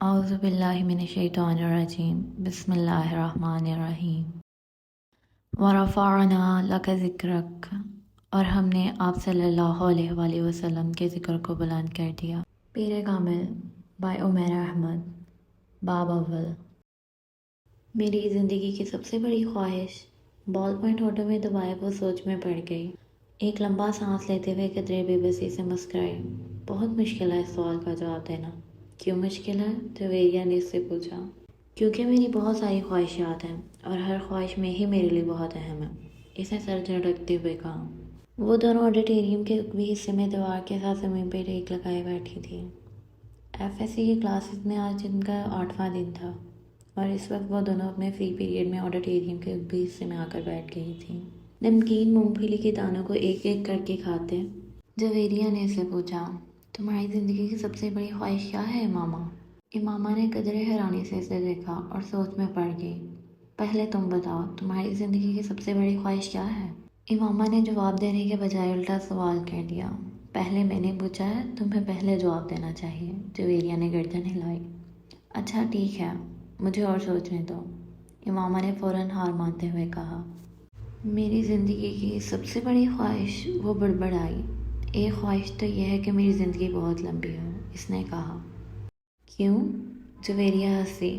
اعوذ باللہ من الشیطان الرجیم بسم اللہ الرحمن الرحیم ورفعنا لک ذکرک، اور ہم نے آپ صلی اللہ علیہ وآلہ وسلم کے ذکر کو بلند کر دیا۔ پیر کامل بائی عمیر احمد، باب اول۔ میری زندگی کی سب سے بڑی خواہش، بال پوائنٹ ہونٹوں میں دبائے وہ سوچ میں پڑ گئی۔ ایک لمبا سانس لیتے ہوئے قدرے بے بسی سے مسکرائی۔ بہت مشکل ہے اس سوال کا جواب دینا۔ کیوں مشکل ہے؟ جویریہ نے اس سے پوچھا۔ کیونکہ میری بہت ساری خواہشات ہیں اور ہر خواہش میں ہی میرے لیے بہت اہم ہے، اس نے سر جھٹکتے ہوئے کہا۔ وہ دونوں آڈیٹوریم کے عقبی حصے میں دیوار کے ساتھ زمین پہ ٹیک لگائے بیٹھی تھی۔ ایف ایس سی کی کلاسز میں آج ان کا 8واں دن تھا اور اس وقت وہ دونوں اپنے فری پیریڈ میں آڈیٹوریم کے عقبی حصے میں آ کر بیٹھ گئی تھیں، نمکین مونگ پھلی کے دانوں کو ایک ایک کر کے کھاتے۔ جویریہ نے اس سے پوچھا، تمہاری زندگی کی سب سے بڑی خواہش کیا ہے امامہ؟ امامہ نے قدرے حیرانی سے اسے دیکھا اور سوچ میں پڑ گئی۔ پہلے تم بتاؤ، تمہاری زندگی کی سب سے بڑی خواہش کیا ہے؟ امامہ نے جواب دینے کے بجائے الٹا سوال کر دیا۔ پہلے میں نے پوچھا ہے، تمہیں پہلے جواب دینا چاہیے۔ جویریہ نے گردن ہلائی۔ اچھا ٹھیک ہے، مجھے اور سوچنے دو، امامہ نے فوراً ہار مانتے ہوئے کہا۔ میری زندگی کی سب سے بڑی خواہش، وہ بڑبڑائی۔ ایک خواہش تو یہ ہے کہ میری زندگی بہت لمبی ہو، اس نے کہا۔ کیوں؟ جویریہ ہنسی۔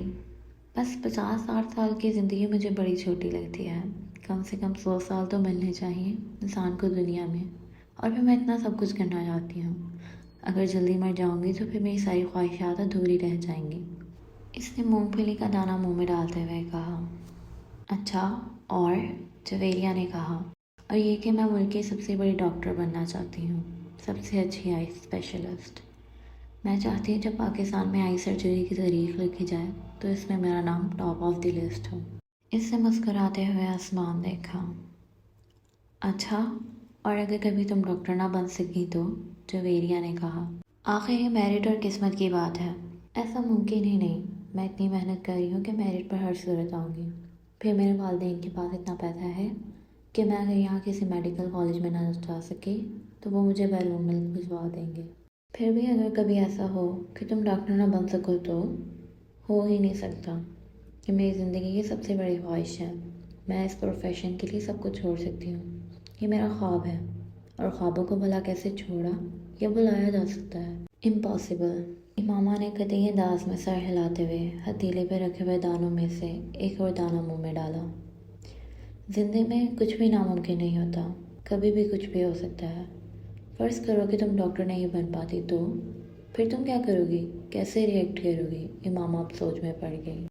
بس 50-60 سال کی زندگی مجھے بڑی چھوٹی لگتی ہے۔ کم سے کم 100 سال تو ملنے چاہیے انسان کو دنیا میں، اور پھر میں اتنا سب کچھ کرنا چاہتی ہوں۔ اگر جلدی مر جاؤں گی تو پھر میری ساری خواہشات ادھوری رہ جائیں گی۔ اس نے مونگ پھلی کا دانہ منہ میں ڈالتے ہوئے کہا۔ اچھا اور؟ جویریہ نے کہا۔ اور یہ کہ میں ملک کی سب سے بڑی ڈاکٹر بننا چاہتی ہوں، سب سے اچھی آئی اسپیشلسٹ۔ میں چاہتی ہوں جب پاکستان میں آئی سرجری کی تاریخ لکھی جائے تو اس میں میرا نام ٹاپ آف دی لسٹ ہو۔ اس سے مسکراتے ہوئے آسمان دیکھا۔ اچھا اور اگر کبھی تم ڈاکٹر نہ بن سکی تو؟ جویریہ نے کہا۔ آخر یہ میرٹ اور قسمت کی بات ہے، ایسا ممکن ہی نہیں۔ میں اتنی محنت کر رہی ہوں کہ میرٹ پر ہر صورت آؤں گی۔ پھر میرے والدین کے پاس اتنا پیسہ ہے کہ میں اگر یہاں کسی میڈیکل کالج میں نہ جا سکی تو وہ مجھے بیرون ملک بھجوا دیں گے۔ پھر بھی اگر کبھی ایسا ہو کہ تم ڈاکٹر نہ بن سکو تو؟ ہو ہی نہیں سکتا۔ یہ میری زندگی کی سب سے بڑی خواہش ہے۔ میں اس پروفیشن کے لیے سب کچھ چھوڑ سکتی ہوں، یہ میرا خواب ہے، اور خوابوں کو بھلا کیسے چھوڑا یا بلایا جا سکتا ہے؟ امپاسبل۔ امامہ نے قطعی انداز میں سر ہلاتے ہوئے ہتھیلے پہ رکھے ہوئے دانوں میں سے ایک اور دانہ منہ میں ڈالا۔ زندگی میں کچھ بھی ناممکن نہیں ہوتا، کبھی بھی کچھ بھی ہو سکتا ہے۔ فرض کرو کہ تم ڈاکٹر نہیں بن پاتی تو پھر تم کیا کرو گی؟ کیسے ریئیکٹ کرو گی؟ امامہ اب سوچ میں پڑ گئی۔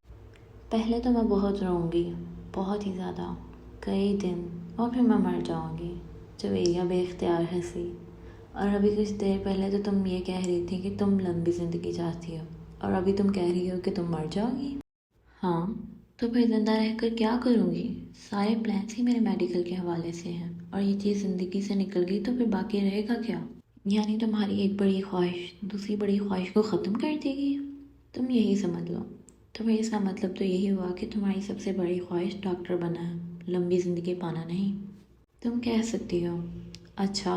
پہلے تو میں بہت روؤں گی، بہت ہی زیادہ، کئی دن، اور پھر میں مر جاؤں گی۔ جویریہ بے اختیار ہنسی۔ اور ابھی کچھ دیر پہلے تو تم یہ کہہ رہی تھی کہ تم لمبی زندگی چاہتی ہو، اور ابھی تم کہہ رہی ہو کہ تم مر جاؤ گی؟ ہاں، تو پھر زندہ رہ کر کیا کروں گی؟ سارے پلانس ہی میرے میڈیکل کے حوالے سے ہیں، اور یہ چیز زندگی سے نکل گئی تو پھر باقی رہے گا کیا؟ یعنی تمہاری ایک بڑی خواہش دوسری بڑی خواہش کو ختم کر دے گی؟ تم یہی سمجھ لو۔ تو پھر اس کا مطلب تو یہی ہوا کہ تمہاری سب سے بڑی خواہش ڈاکٹر بننا ہے، لمبی زندگی پانا نہیں۔ تم کہہ سکتی ہو۔ اچھا،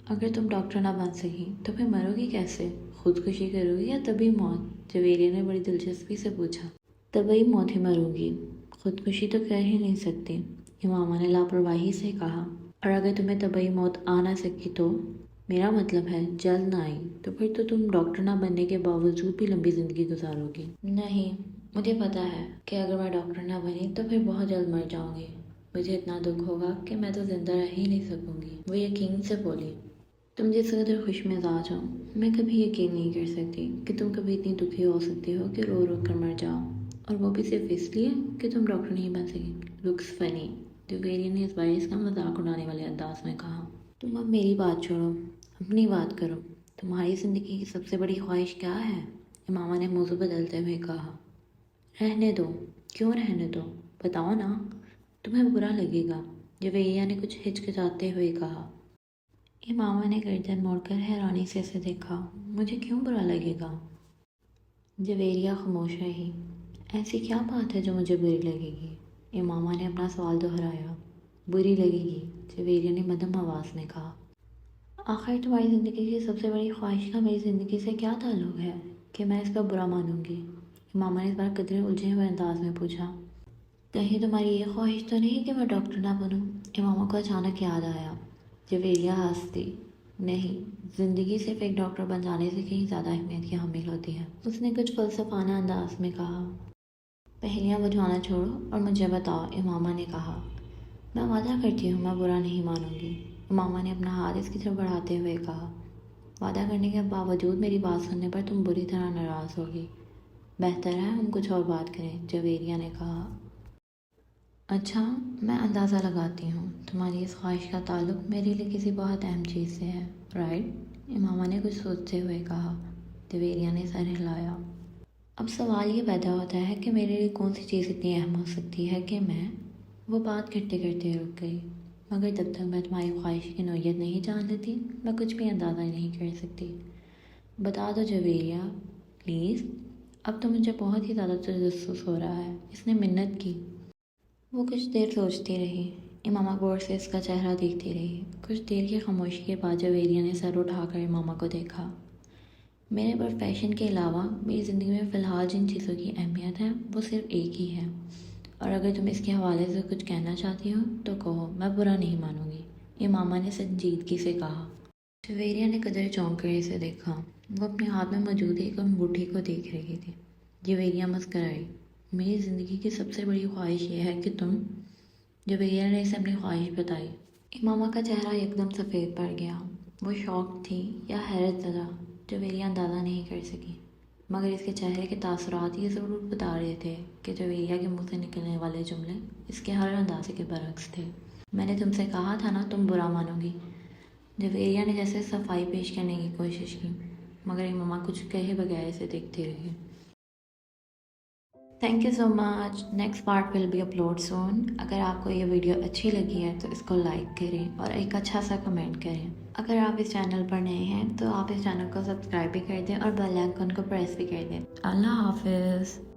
اگر تم ڈاکٹر نہ بن سکی تو پھر مرو گی کیسے؟ خودکشی کرو گی یا طبی موت؟ جویریہ نے بڑی دلچسپی سے پوچھا۔ طبی موت ہی مروں گی، خودکشی تو کر ہی نہیں سکتی، امامہ نے لاپرواہی سے کہا۔ اور اگر تمہیں طبی موت آ نہ سکی تو؟ میرا مطلب ہے جلد نہ آئی تو پھر تو تم ڈاکٹر نہ بننے کے باوجود بھی لمبی زندگی گزارو گی۔ نہیں، مجھے پتا ہے کہ اگر میں ڈاکٹر نہ بنی تو پھر بہت جلد مر جاؤں گی، مجھے اتنا دکھ ہوگا کہ میں تو زندہ رہ ہی نہیں سکوں گی۔ وہ یقین سے بولی۔ تم جس قدر خوش مزاج ہو، میں کبھی یقین نہیں کر سکتی کہ تم کبھی اتنی دکھی ہو سکتی ہو کہ رو رو کر مر جاؤ، اور وہ بھی صرف اس لیے کہ تم ڈاکٹر نہیں بن سکی۔ لکس فنی، جویریہ نے اس باعث کا مذاق اڑانے والے انداز میں کہا۔ تم اب میری بات چھوڑو، اپنی بات کرو، تمہاری زندگی کی سب سے بڑی خواہش کیا ہے؟ امامہ نے موضوع بدلتے ہوئے کہا۔ رہنے دو۔ کیوں رہنے دو؟ بتاؤ نا، تمہیں برا لگے گا، جویریہ نے کچھ ہچکچاتے ہوئے کہا۔ امامہ نے گردن موڑ کر حیرانی سے اسے دیکھا۔ مجھے کیوں برا لگے گا؟ جویریہ خاموش رہی۔ ایسی کیا بات ہے جو مجھے بری لگے گی؟ امامہ نے اپنا سوال دہرایا۔ بری لگے گی، جویریہ نے مدھم آواز میں کہا۔ آخر تمہاری زندگی کی سب سے بڑی خواہش کا میری زندگی سے کیا تعلق ہے؟ کہ میں اس کا برا مانوں گی؟ امامہ نے اس بار قدرے الجھے ہوئے انداز میں پوچھا۔ کہیں تمہاری یہ خواہش تو نہیں کہ میں ڈاکٹر نہ بنوں؟ امامہ کو اچانک یاد آیا۔ جویریہ ہنسی۔ نہیں، زندگی صرف ایک ڈاکٹر بن جانے سے کہیں زیادہ اہمیت کی حامل ہوتی ہے، اس نے کچھ فلسفانہ انداز میں کہا۔ پہلیاں بجھانا چھوڑو اور مجھے بتاؤ، امامہ نے کہا۔ میں وعدہ کرتی ہوں میں برا نہیں مانوں گی، امامہ نے اپنا ہاتھ اس کی طرف بڑھاتے ہوئے کہا۔ وعدہ کرنے کے باوجود میری بات سننے پر تم بری طرح ناراض ہوگی۔ بہتر ہے ہم کچھ اور بات کریں، جویریہ نے کہا۔ اچھا، میں اندازہ لگاتی ہوں تمہاری اس خواہش کا تعلق میرے لیے کسی بہت اہم چیز سے ہے، رائٹ؟ امامہ نے کچھ سوچتے ہوئے کہا۔ جویریہ نے سر ہلایا۔ اب سوال یہ پیدا ہوتا ہے کہ میرے لیے کون سی چیز اتنی اہم ہو سکتی ہے کہ میں… وہ بات کرتے کرتے رک گئی۔ مگر جب تک میں تمہاری خواہش کی نوعیت نہیں جان لیتی میں کچھ بھی اندازہ نہیں کر سکتی۔ بتا دو جویریہ، پلیز۔ اب تو مجھے بہت ہی زیادہ تجسس ہو رہا ہے، اس نے منت کی۔ وہ کچھ دیر سوچتی رہی۔ امامہ غور سے اس کا چہرہ دیکھتی رہی۔ کچھ دیر کی خاموشی کے بعد جویریہ نے سر اٹھا کر امامہ کو دیکھا۔ میرے پروفیشن کے علاوہ میری زندگی میں فی الحال جن چیزوں کی اہمیت ہے وہ صرف ایک ہی ہے، اور اگر تم اس کے حوالے سے کچھ کہنا چاہتی ہو تو کہو، میں برا نہیں مانوں گی، امامہ نے سنجیدگی سے کہا۔ جویریہ نے قدر چونک کر اسے دیکھا۔ وہ اپنے ہاتھ میں موجود ایک انگوٹھی کو دیکھ رہی تھی۔ جویریہ مسکرائی۔ میری زندگی کی سب سے بڑی خواہش یہ ہے کہ تم… جویریہ نے اسے اپنی خواہش بتائی۔ امامہ کا چہرہ ایک دم سفید پڑ گیا۔ وہ شوق تھی یا حیرت زدہ، جویریہ اندازہ نہیں کر سکی، مگر اس کے چہرے کے تاثرات یہ ضرور بتا رہے تھے کہ جویریہ کے منہ سے نکلنے والے جملے اس کے ہر اندازے کے برعکس تھے۔ میں نے تم سے کہا تھا نا تم برا مانو گی، جویریہ نے جیسے صفائی پیش کرنے کی کوشش کی، مگر امامہ کچھ کہے بغیر اسے دیکھتی رہی۔ Thank you so much, next part will be upload soon. اگر آپ کو یہ ویڈیو اچھی لگی ہے تو اس کو لائک کریں اور ایک اچھا سا کمنٹ کریں۔ اگر آپ اس چینل پر نئے ہیں تو آپ اس چینل کو سبسکرائب بھی کر دیں اور بیل آئیکن کو پریس بھی کر دیں۔ اللہ حافظ۔